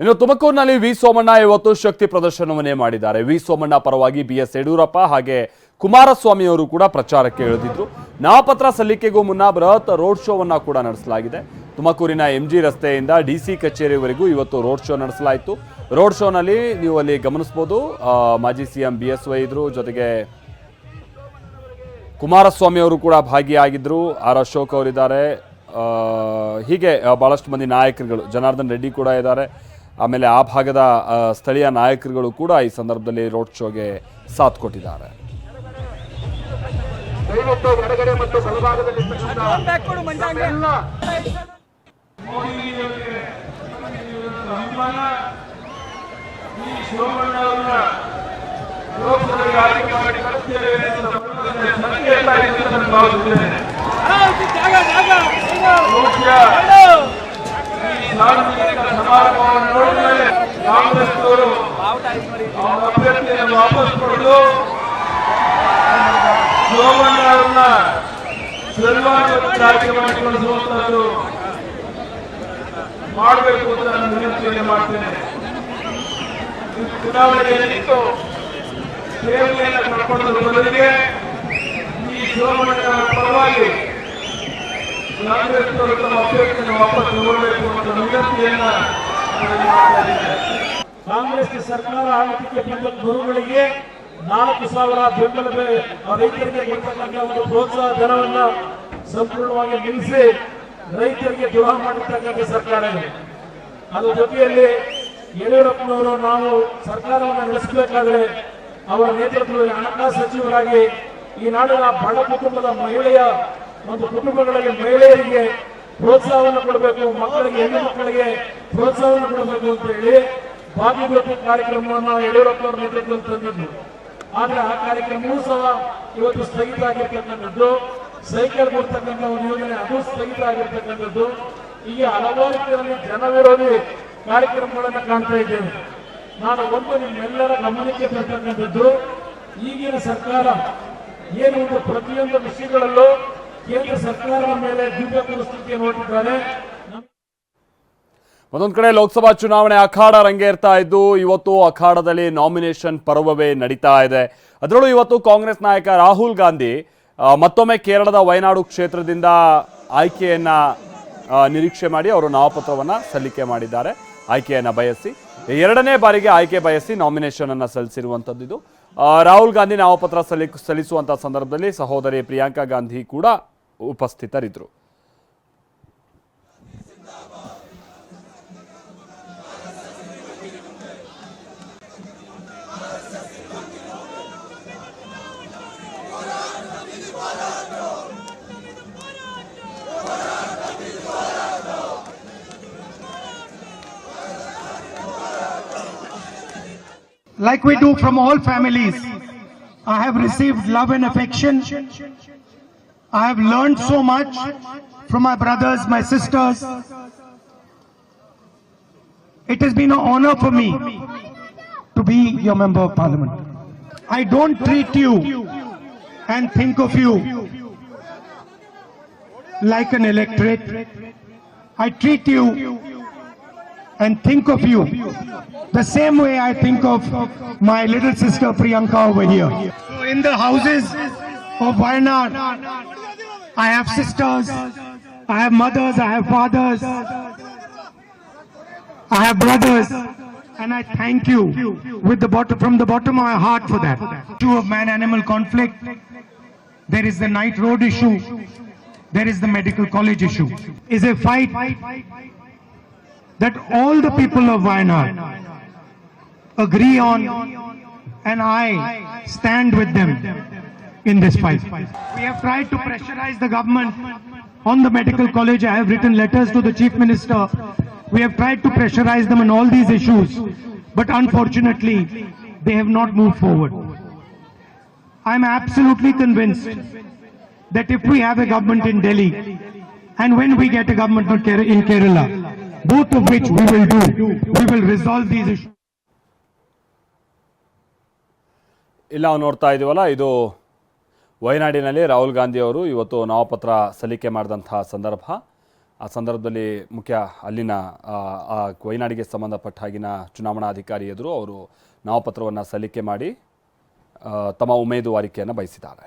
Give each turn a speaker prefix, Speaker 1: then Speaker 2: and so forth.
Speaker 1: ಇನ್ನು ತುಮಕೂರಿನಲ್ಲಿ ವಿ ಸೋಮಣ್ಣ ಇವತ್ತು ಶಕ್ತಿ ಪ್ರದರ್ಶನವನ್ನೇ ಮಾಡಿದ್ದಾರೆ. ವಿ ಸೋಮಣ್ಣ ಪರವಾಗಿ BS ಯಡಿಯೂರಪ್ಪ ಹಾಗೆ ಕುಮಾರಸ್ವಾಮಿ ಅವರು ಕೂಡ ಪ್ರಚಾರಕ್ಕೆ ಇಳಿದಿದ್ರು. ನಾಮಪತ್ರ ಸಲ್ಲಿಕೆಗೂ ಮುನ್ನ ಬೃಹತ್ ರೋಡ್ ಶೋವನ್ನ ಕೂಡ ನಡೆಸಲಾಗಿದೆ. ತುಮಕೂರಿನ MG ರಸ್ತೆಯಿಂದ DC ಕಚೇರಿವರೆಗೂ ಇವತ್ತು ರೋಡ್ ಶೋ ನಡೆಸಲಾಯಿತು. ರೋಡ್ ಶೋನಲ್ಲಿ ನೀವು ಅಲ್ಲಿ ಗಮನಿಸಬಹುದು, ಮಾಜಿ CM BSY ಇದ್ರು, ಜೊತೆಗೆ ಕುಮಾರಸ್ವಾಮಿ ಅವರು ಕೂಡ ಭಾಗಿಯಾಗಿದ್ರು, R ಅಶೋಕ್ ಅವರಿದ್ದಾರೆ, ಹೀಗೆ ಬಹಳಷ್ಟು ಮಂದಿ ನಾಯಕರುಗಳು, ಜನಾರ್ದನ್ ರೆಡ್ಡಿ ಕೂಡ ಇದ್ದಾರೆ. ಆಮೇಲೆ ಆ ಭಾಗದ ಸ್ಥಳೀಯ ನಾಯಕರುಗಳು ಕೂಡ ಈ ಸಂದರ್ಭದಲ್ಲಿ ರೋಡ್ ಶೋಗೆ ಸಾಥ್ ಕೊಟ್ಟಿದ್ದಾರೆ.
Speaker 2: ಸಮಾರಂಭವನ್ನು ನೋಡಿದರೆ ಕಾಂಗ್ರೆಸ್ನವರು ಅವರ ಅಭ್ಯರ್ಥಿಯನ್ನು ವಾಪಸ್ ಪಡೆದು ಸೋಮಣ್ಣ ಅವರನ್ನ ಸರ್ವಾಧಿಕಾರಿ ಆಯ್ಕೆ ಮಾಡಿಕೊಳ್ಳುವಂತದ್ದು ಮಾಡಬೇಕು ಅಂತ ನಾನು ವಿನಂತಿಯನ್ನು ಮಾಡ್ತೇನೆ. ಚುನಾವಣೆಗೆ ನಿಂತು ಸೇವೆಯನ್ನು ಕಳ್ಕೊಳ್ಳುವ ಬದಲಿಗೆ ಈ ಸೋಮಣ್ಣ ಪರವಾಗಿ ಕಾಂಗ್ರೆಸ್ನವರು ತಮ್ಮ ಅಭ್ಯರ್ಥಿಯನ್ನು ವಾಪಸ್ ತಗೊಳ್ಳಬೇಕು ಅಂತ ವಿನಂತಿಯನ್ನ ಕಾಂಗ್ರೆಸ್ ಸರ್ಕಾರ ಆಡಳಿತಕ್ಕೆ ಬಂದ ಗುರುಗಳಿಗೆ 4,000 ಬೆಂಬಲ ಬೆಲೆ ರೈತರಿಗೆ ಕೊಡ್ತಕ್ಕಂಥ ಒಂದು ಪ್ರೋತ್ಸಾಹ ಧನವನ್ನ ಸಂಪೂರ್ಣವಾಗಿ ನಿಲ್ಲಿಸಿ ರೈತರಿಗೆ ದ್ರೋಹ ಮಾಡಿರ್ತಕ್ಕಂಥ ಸರ್ಕಾರ ಇದೆ. ಅದ್ರ ಜೊತೆಯಲ್ಲಿ ಯಡಿಯೂರಪ್ಪನವರು ನಾವು ಸರ್ಕಾರವನ್ನು ನಡೆಸಬೇಕಾದ್ರೆ ಅವರ ನೇತೃತ್ವದಲ್ಲಿ ಹಣಕಾಸು ಸಚಿವರಾಗಿ ಈ ನಾಡಿನ ಬಡ ಕುಟುಂಬದ ಮಹಿಳೆಯ ಒಂದು ಕುಟುಂಬಗಳಲ್ಲಿ ಮಹಿಳೆಯರಿಗೆ ಪ್ರೋತ್ಸಾಹವನ್ನು ಕೊಡಬೇಕು, ಮಕ್ಕಳಿಗೆ, ಹೆಣ್ಣು ಮಕ್ಕಳಿಗೆ ಪ್ರೋತ್ಸಾಹವನ್ನು ಕೊಡಬೇಕು ಅಂತ ಹೇಳಿ ಭಾಗ್ಯಜ್ಯೋತಿ ಕಾರ್ಯಕ್ರಮವನ್ನು ಯಡಿಯೂರಪ್ಪನವರ ನೇತೃತ್ವದಲ್ಲಿ ತಂದಿದ್ದು. ಆದ್ರೆ ಆ ಕಾರ್ಯಕ್ರಮವೂ ಸಹ ಇವತ್ತು ಸ್ಥಗಿತ ಆಗಿರ್ತಕ್ಕಂಥದ್ದು. ಸೈಕಲ್ ಕೊಡ್ತಕ್ಕಂಥ ಒಂದು ಯೋಜನೆ ಅದು ಸ್ಥಗಿತ ಆಗಿರ್ತಕ್ಕಂಥದ್ದು. ಹೀಗೆ ಹಲವಾರು ರೀತಿಯಲ್ಲಿ ಜನ ವಿರೋಧಿ ಕಾರ್ಯಕ್ರಮಗಳನ್ನು ಕಾಣ್ತಾ ಇದ್ದೇವೆ. ನಾನು ಒಂದು ನಿಮ್ಮೆಲ್ಲರ ಗಮನಕ್ಕೆ ತರ್ತಕ್ಕಂಥದ್ದು, ಈಗಿನ ಸರ್ಕಾರ ಏನು ಒಂದು ಪ್ರತಿಯೊಂದು ವಿಷಯಗಳಲ್ಲೂ ಕೇಂದ್ರ ಸರ್ಕಾರದ ಮೇಲೆ ದಿವ್ಯ ಪರಿಸ್ಥಿತಿಯನ್ನು ಹೊರಟಿದ್ದಾರೆ.
Speaker 1: ಒಂದೊಂದು ಕಡೆ ಲೋಕಸಭಾ ಚುನಾವಣೆ ಅಖಾಡ ರಂಗೇರ್ತಾ ಇದ್ದು ಇವತ್ತು ಅಖಾಡದಲ್ಲಿ ನಾಮಿನೇಷನ್ ಪರ್ವವೇ ನಡೀತಾ ಇದೆ. ಅದರಲ್ಲೂ ಇವತ್ತು ಕಾಂಗ್ರೆಸ್ ನಾಯಕ ರಾಹುಲ್ ಗಾಂಧಿ ಮತ್ತೊಮ್ಮೆ ಕೇರಳದ ವಯನಾಡು ಕ್ಷೇತ್ರದಿಂದ ಆಯ್ಕೆಯನ್ನ ನಿರೀಕ್ಷೆ ಮಾಡಿ ಅವರು ನಾಮಪತ್ರವನ್ನು ಸಲ್ಲಿಕೆ ಮಾಡಿದ್ದಾರೆ. ಆಯ್ಕೆಯನ್ನು ಬಯಸಿ ಎರಡನೇ ಬಾರಿಗೆ ಆಯ್ಕೆ ಬಯಸಿ ನಾಮಿನೇಷನ್ ಅನ್ನು ಸಲ್ಲಿಸಿರುವಂಥದ್ದು ಇದು. ರಾಹುಲ್ ಗಾಂಧಿ ನಾಮಪತ್ರ ಸಲ್ಲಿಸುವಂಥ ಸಂದರ್ಭದಲ್ಲಿ ಸಹೋದರಿ ಪ್ರಿಯಾಂಕಾ ಗಾಂಧಿ ಕೂಡ ಉಪಸ್ಥಿತರಿದ್ದರು.
Speaker 3: Like we do from all families, I have received love and affection. I have learned so much from my brothers, my sisters. It has been an honor for me to be your member of parliament. I don't treat you and think of you like an electorate. I treat you and think of you the same way I think of my little sister Priyanka over here. So in the houses of Wayanad, I have sisters, I have mothers, I have fathers, I have brothers, and I thank you from the bottom of my heart for that. Issue of man-animal conflict, there is the night road issue, there is the medical college issue. Is a fight that all the people of Wayanad agree on, and I stand with them in this fight. We have tried to pressurize the government on the medical college. I have written letters to the Chief Minister. We have tried to pressurize them on all these issues, but unfortunately they have not moved forward. I am absolutely convinced that if we have a government in Delhi and when we get a government in Kerala, both of which we will resolve these issues.
Speaker 1: ಇಲ್ಲ ನೋಡ್ತಾ ಇದೀವಲ್ಲ, ಇದು ವಯನಾಡಿನಲ್ಲಿ ರಾಹುಲ್ ಗಾಂಧಿ ಅವರು ಇವತ್ತು ನಾಮಪತ್ರ ಸಲ್ಲಿಕೆ ಮಾಡಿದಂತಹ ಸಂದರ್ಭ. ಆ ಸಂದರ್ಭದಲ್ಲಿ ಅಲ್ಲಿನ ಆ ವಯನಾಡಿಗೆ ಸಂಬಂಧಪಟ್ಟ ಹಾಗಿನ ಚುನಾವಣಾಧಿಕಾರಿ ಎದುರು ಅವರು ನಾಮಪತ್ರವನ್ನು ಸಲ್ಲಿಕೆ ಮಾಡಿ ತಮ್ಮ ಉಮೇದುವಾರಿಕೆಯನ್ನು ಬಯಸಿದ್ದಾರೆ.